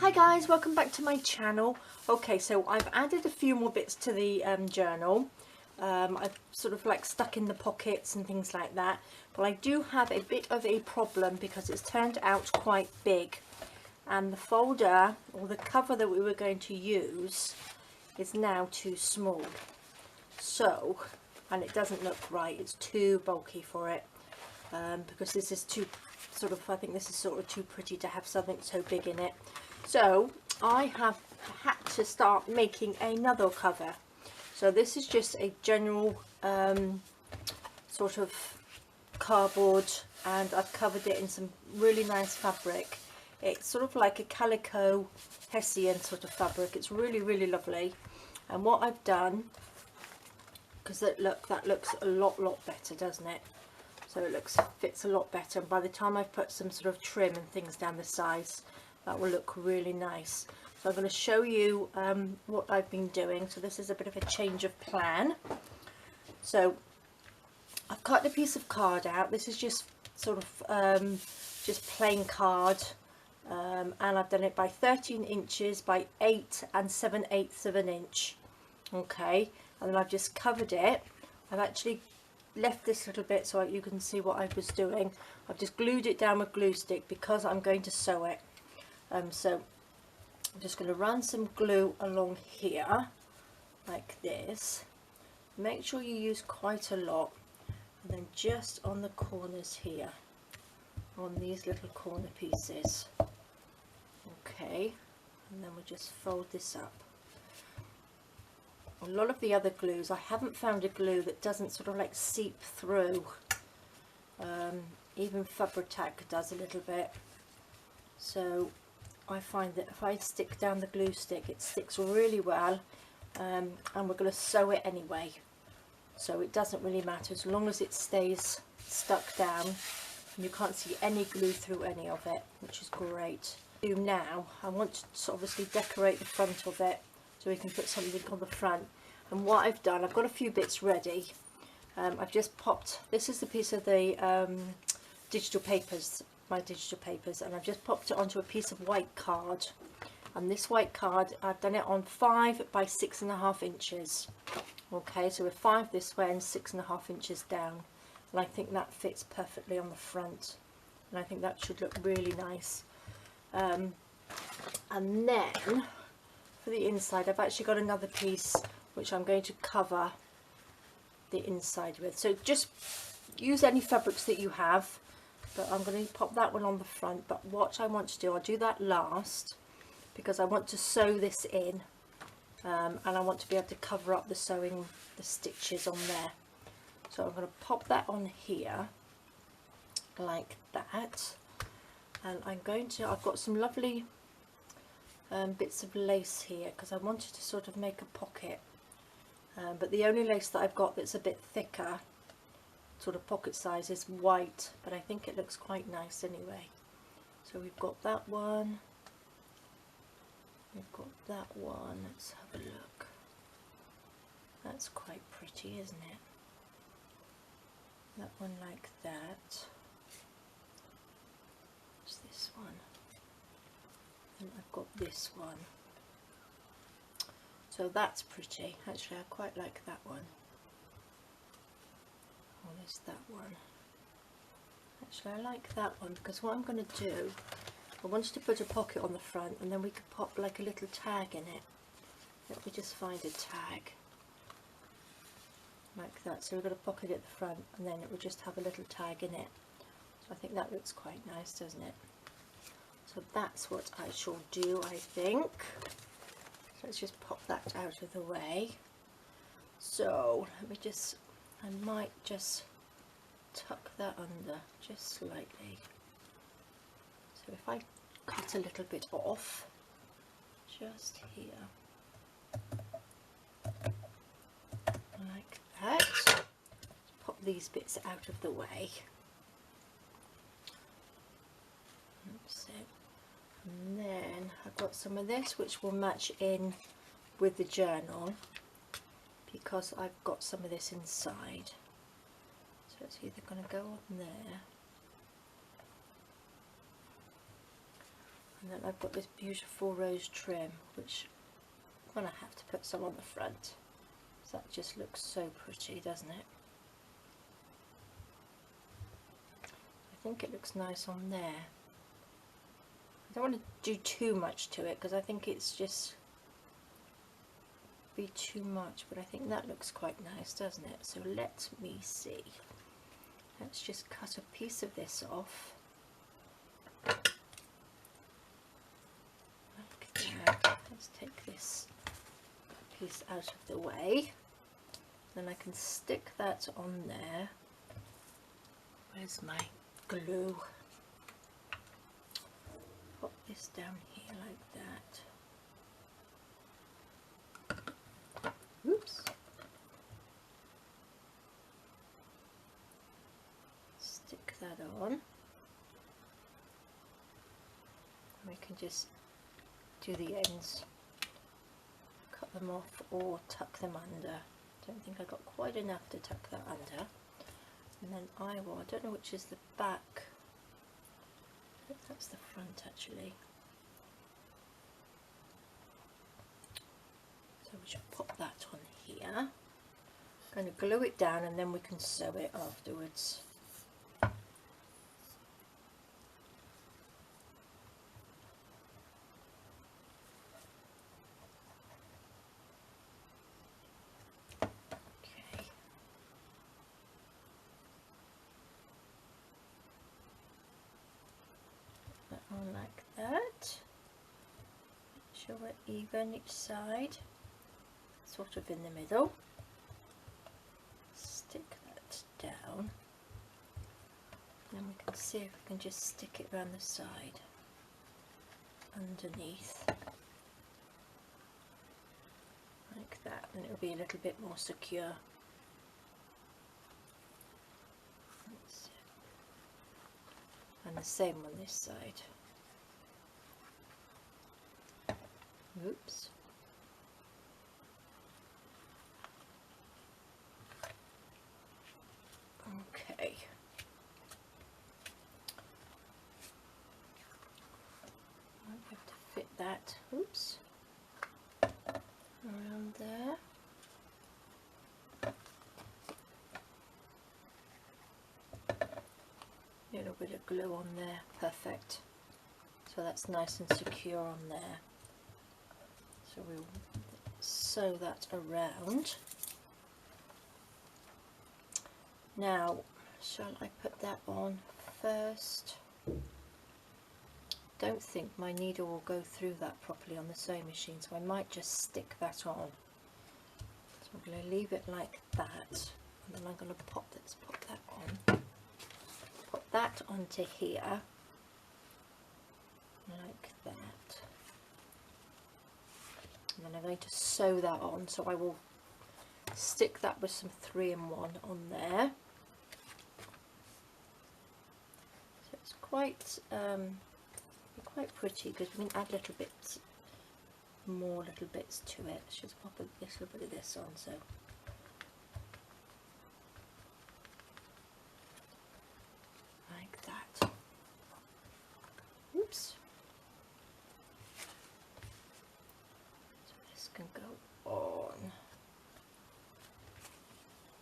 Hi guys, welcome back to my channel. Okay, so I've added a few more bits to the journal. I've sort of like stuck in the pockets and things like that, but I do have a bit of a problem because it's turned out quite big, and the folder or the cover that we were going to use is now too small. So, and it doesn't look right, it's too bulky for it, because this is too sort of, I think this is sort of too pretty to have something so big in it. So I have had to start making another cover. So this is just a general sort of cardboard, and I've covered it in some really nice fabric. It's sort of like a calico hessian sort of fabric. It's really lovely. And what I've done, because that looks a lot better, doesn't it? So it fits a lot better, and by the time I've put some sort of trim and things down the sides, that will look really nice. So I'm going to show you what I've been doing. So this is a bit of a change of plan. So I've cut a piece of card out. This is just sort of just plain card, and I've done it by 13 inches by 8 7/8 of an inch. Okay, and then I've just covered it. I've actually left this little bit so you can see what I was doing. I've just glued it down with glue stick because I'm going to sew it. So I'm just going to run some glue along here like this. Make sure you use quite a lot, and then just on the corners here, on these little corner pieces. Okay, and then we'll just fold this up. A lot of the other glues, I haven't found a glue that doesn't sort of like seep through. Even Fabric-Tac does a little bit. So I find that if I stick down the glue stick, it sticks really well, and we're going to sew it anyway. So it doesn't really matter as long as it stays stuck down and you can't see any glue through any of it, which is great. Now I want to obviously decorate the front of it, so we can put something on the front. And what I've done, I've got a few bits ready. I've just popped, this is the piece of the digital papers, my digital papers, and I've just popped it onto a piece of white card. And this white card, I've done it on 5 by 6.5 inches. Okay, so we're 5 this way and 6.5 inches down, and I think that fits perfectly on the front, and I think that should look really nice. And then for the inside, I've actually got another piece which I'm going to cover the inside with. So just use any fabrics that you have, but I'm going to pop that one on the front. But what I want to do, I'll do that last, because I want to sew this in, and I want to be able to cover up the sewing, the stitches on there. So I'm going to pop that on here like that, and I'm going to, I've got some lovely bits of lace here because I wanted to sort of make a pocket, but the only lace that I've got that's a bit thicker, sort of pocket size, is white, but I think it looks quite nice anyway. So we've got that one, we've got that one, let's have a look. That's quite pretty, isn't it? That one like that. What's this one? And I've got this one. So that's pretty. Actually, I quite like that one. Oh, there's that one. Actually, I like that one because what I'm going to do, I wanted to put a pocket on the front, and then we could pop like a little tag in it. Let me just find a tag. Like that. So we've got a pocket at the front, and then it will just have a little tag in it. So I think that looks quite nice, doesn't it? So that's what I shall do, I think. So let's just pop that out of the way. So let me just, I might just tuck that under just slightly. So if I cut a little bit off, just here, like that, pop these bits out of the way. Oops. And then I've got some of this which will match in with the journal because I've got some of this inside. So it's either going to go on there. And then I've got this beautiful rose trim, which I'm going to have to put some on the front. So that just looks so pretty, doesn't it? I think it looks nice on there. I don't want to do too much to it because I think it's just be too much, but I think that looks quite nice, doesn't it? So let me see. Let's just cut a piece of this off. Like that. Let's take this piece out of the way. Then I can stick that on there. Where's my glue? Pop this down here like that. Oops. Stick that on. We can just do the ends, cut them off or tuck them under. Don't think I got quite enough to tuck that under. And then I don't know which is the back. I think that's the front actually. So we should pop that on here. I'm going to glue it down and then we can sew it afterwards. On like that. Make sure we're even each side, sort of in the middle. Stick that down. Then we can see if we can just stick it around the side, underneath, like that, and it'll be a little bit more secure. And the same on this side. Oops. Okay. I have to fit that, oops, around there. A little bit of glue on there, perfect. So that's nice and secure on there. So we'll sew that around. Now, shall I put that on first? Don't think my needle will go through that properly on the sewing machine, so I might just stick that on. So I'm going to leave it like that, and then I'm going to pop that on. Put that onto here, like that. And then I'm going to sew that on, so I will stick that with some 3-in-1 on there. So it's quite pretty because we can add little bits, more little bits to it. Let's just pop a little bit of this on. So like that. Oops. So this can go on.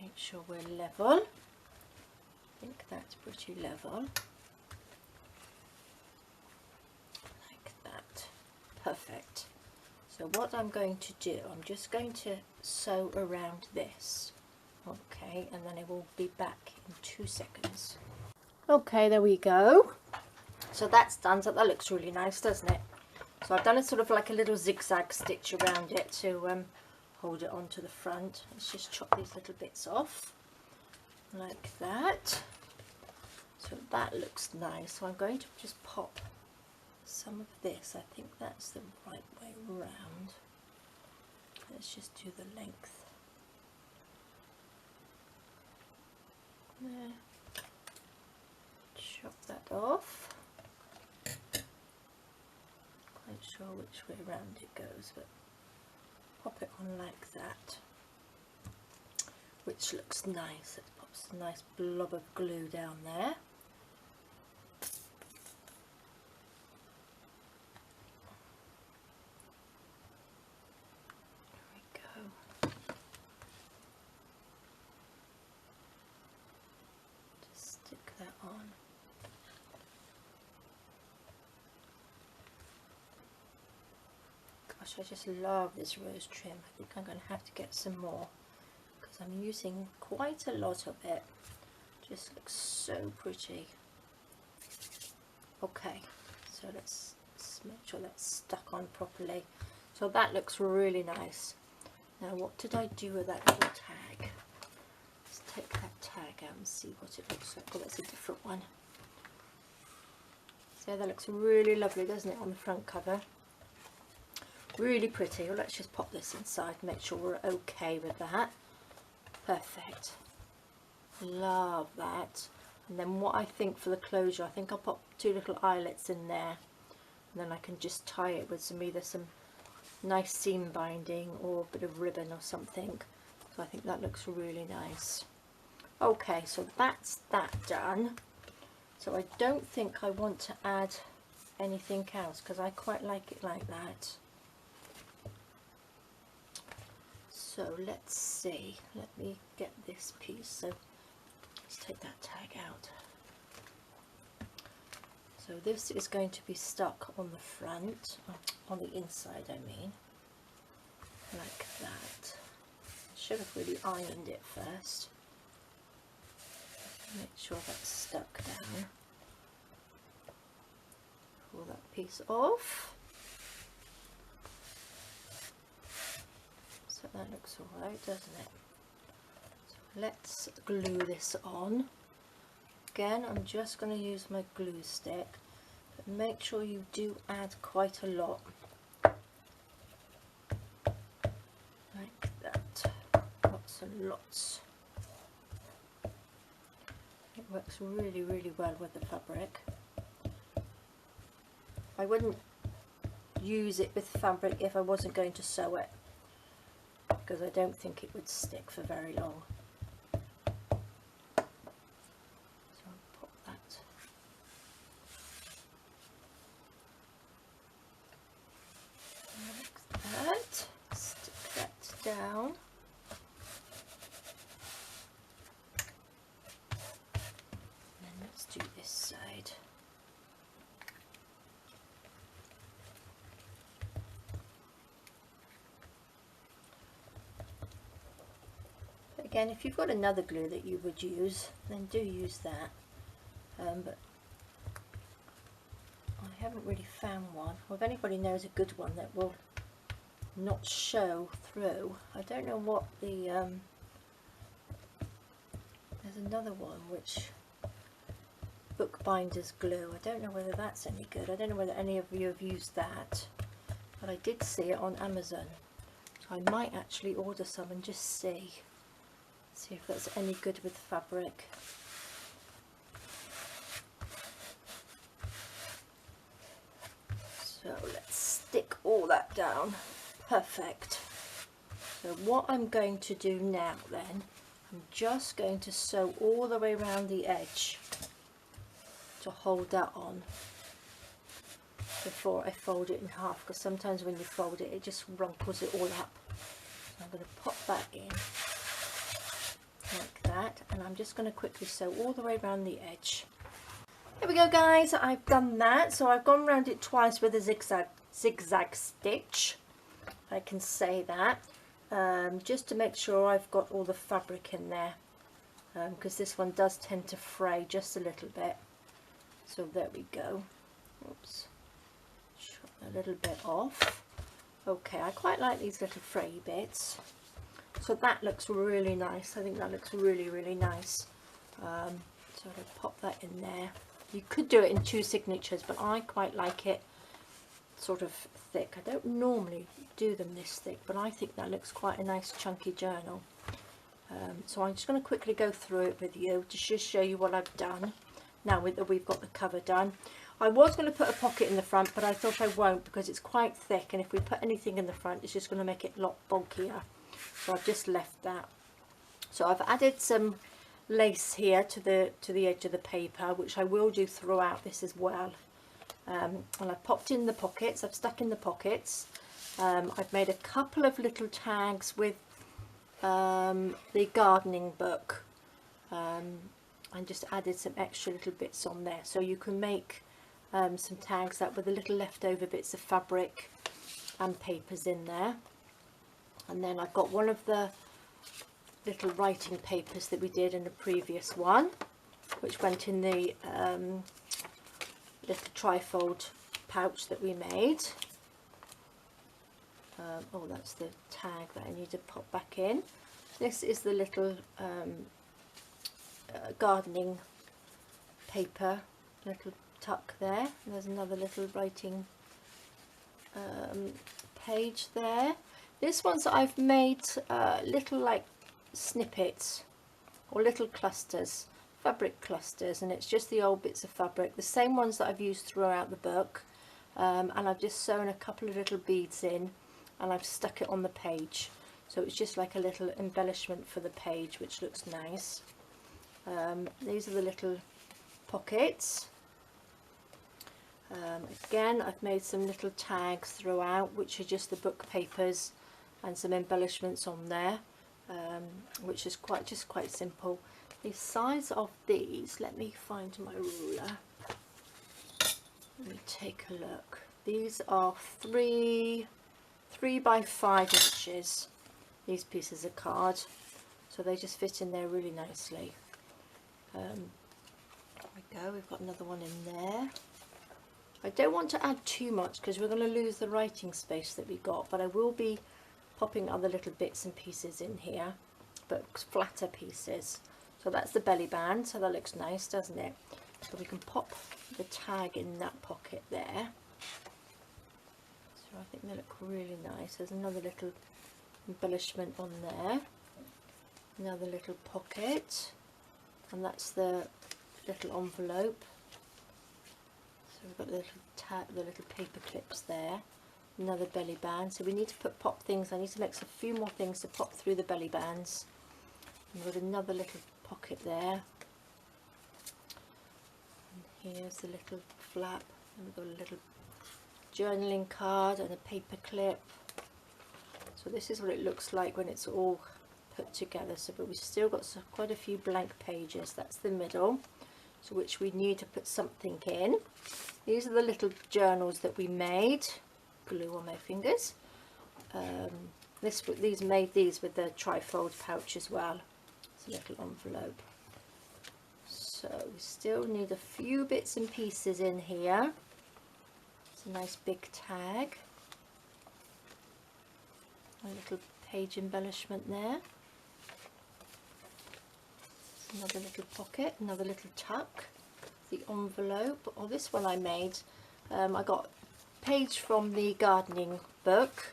Make sure we're level. I think that's pretty level. Like that. Perfect. So what I'm going to do, I'm just going to sew around this. Okay, and then I will be back in 2 seconds. Okay, there we go. So that's done. So that looks really nice, doesn't it? So I've done a sort of like a little zigzag stitch around it to hold it onto the front. Let's just chop these little bits off like that. So that looks nice. So I'm going to just pop some of this. I think that's the right way round. Let's just do the length there. Chop that off. Quite sure which way round it goes, but pop it on like that, which looks nice. Let's pop some nice blob of glue down there. gosh, I just love this rose trim. I think I'm going to have to get some more because I'm using quite a lot of it. Just looks so pretty. Okay, so let's make sure that's stuck on properly. So that looks really nice. Now what did I do with that little tag? Let's take that tag out and see what it looks like. Oh, that's a different one. So that looks really lovely, doesn't it, on the front cover? Really pretty. Well, let's just pop this inside and make sure we're okay with that. Perfect. Love that. And then what I think for the closure, I think I'll pop 2 little eyelets in there, and then I can just tie it with either some nice seam binding or a bit of ribbon or something. So I think that looks really nice. Okay, so that's that done. So I don't think I want to add anything else because I quite like it like that. So let's see, let me get this piece. So let's take that tag out. So this is going to be stuck on the front, on the inside I mean, like that. I should have really ironed it first. Make sure that's stuck down. Pull that piece off. So that looks alright, doesn't it? So let's glue this on. Again, I'm just going to use my glue stick, but make sure you do add quite a lot. Like that. Lots and lots. It works really, really well with the fabric. I wouldn't use it with fabric if I wasn't going to sew it, because I don't think it would stick for very long. So I'll pop that. Like that. Stick that down. Do this side. But again, if you've got another glue that you would use, then do use that. But I haven't really found one. Or if anybody knows a good one that will not show through. I don't know what the there's another one which bookbinders glue. I don't know whether that's any good. I don't know whether any of you have used that, but I did see it on Amazon, so I might actually order some and just see if that's any good with fabric. So let's stick all that down. Perfect. So what I'm going to do now then, I'm just going to sew all the way around the edge to hold that on before I fold it in half, because sometimes when you fold it, it just rumples it all up. So I'm going to pop that in like that, and I'm just going to quickly sew all the way around the edge. Here we go guys, I've done that. So I've gone around it twice with a zigzag stitch, if I can say that, just to make sure I've got all the fabric in there, because this one does tend to fray just a little bit. So there we go. Oops, shut a little bit off. Okay, I quite like these little fray bits. So that looks really nice. I think that looks really, really nice. So I'll pop that in there. You could do it in 2 signatures, but I quite like it sort of thick. I don't normally do them this thick, but I think that looks quite a nice chunky journal. So I'm just going to quickly go through it with you to just show you what I've done. Now we've got the cover done. I was going to put a pocket in the front, but I thought I won't because it's quite thick, and if we put anything in the front it's just going to make it a lot bulkier. So I've just left that. So I've added some lace here to the edge of the paper, which I will do throughout this as well. And I've popped in the pockets, I've stuck in the pockets. I've made a couple of little tags with the gardening book. And just added some extra little bits on there, so you can make some tags that with the little leftover bits of fabric and papers in there. And then I've got one of the little writing papers that we did in the previous one, which went in the little trifold pouch that we made. Oh, that's the tag that I need to pop back in. This is the little gardening paper, little tuck there. There's another little writing page there. This one's I've made little like snippets or little clusters, fabric clusters, and it's just the old bits of fabric, the same ones that I've used throughout the book, and I've just sewn a couple of little beads in and I've stuck it on the page, so it's just like a little embellishment for the page, which looks nice. These are the little pockets. Again, I've made some little tags throughout, which are just the book papers and some embellishments on there, which is quite simple. The size of these, let me find my ruler. Let me take a look. These are 3 by 5 inches. These pieces of card, so they just fit in there really nicely. There we go. We've got another one in there. I don't want to add too much because we're going to lose the writing space that we got, but I will be popping other little bits and pieces in here, but flatter pieces. So that's the belly band, so that looks nice, doesn't it? So we can pop the tag in that pocket there. So I think they look really nice. There's another little embellishment on there, another little pocket, and that's the little envelope. So we've got the little tag, the little paper clips there, another belly band. So we need to pop things. I need to make a few more things to pop through the belly bands. And we've got another little pocket there. And here's the little flap. And we've got a little journaling card and a paper clip. So this is what it looks like when it's all put together. So, but we've still got quite a few blank pages. That's the middle, so which we need to put something in. These are the little journals that we made. Glue on my fingers. These made these with the trifold pouch as well. It's a little envelope. So we still need a few bits and pieces in here. It's a nice big tag. A little page embellishment there. Another little pocket, another little tuck. The envelope, or this one I made, I got a page from the gardening book,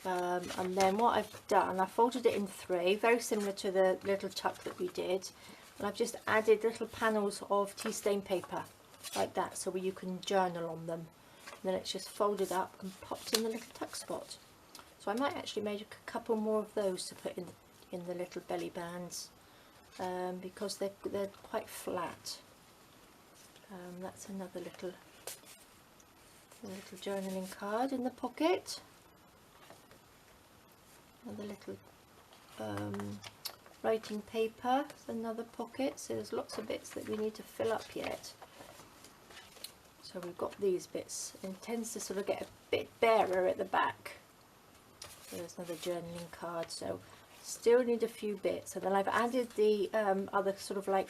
and then what I've done, I folded it in 3, very similar to the little tuck that we did, and I've just added little panels of tea stain paper like that, so you can journal on them, and then it's just folded up and popped in the little tuck spot. So I might actually make a couple more of those to put in the little belly bands, because they're quite flat. That's another little journaling card in the pocket. Another little writing paper. Another pocket. So there's lots of bits that we need to fill up yet. So we've got these bits, and it tends to sort of get a bit barer at the back. So there's another journaling card. So still need a few bits, and then I've added the other sort of like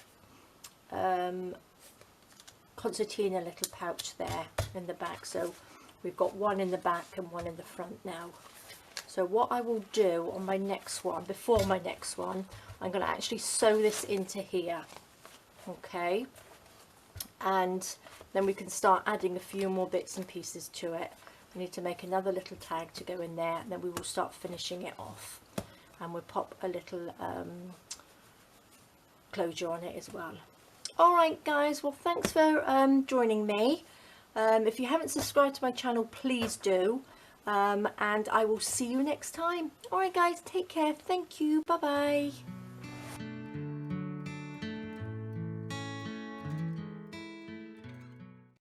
concertina little pouch there in the back. So we've got one in the back and one in the front now. So what I will do on my next one, before my next one, I'm going to actually sew this into here, okay, and then we can start adding a few more bits and pieces to it. I need to make another little tag to go in there, and then we will start finishing it off, and we'll pop a little closure on it as well. Alright guys, well thanks for joining me. If you haven't subscribed to my channel, please do, and I will see you next time. Alright guys, take care. Thank you. Bye bye.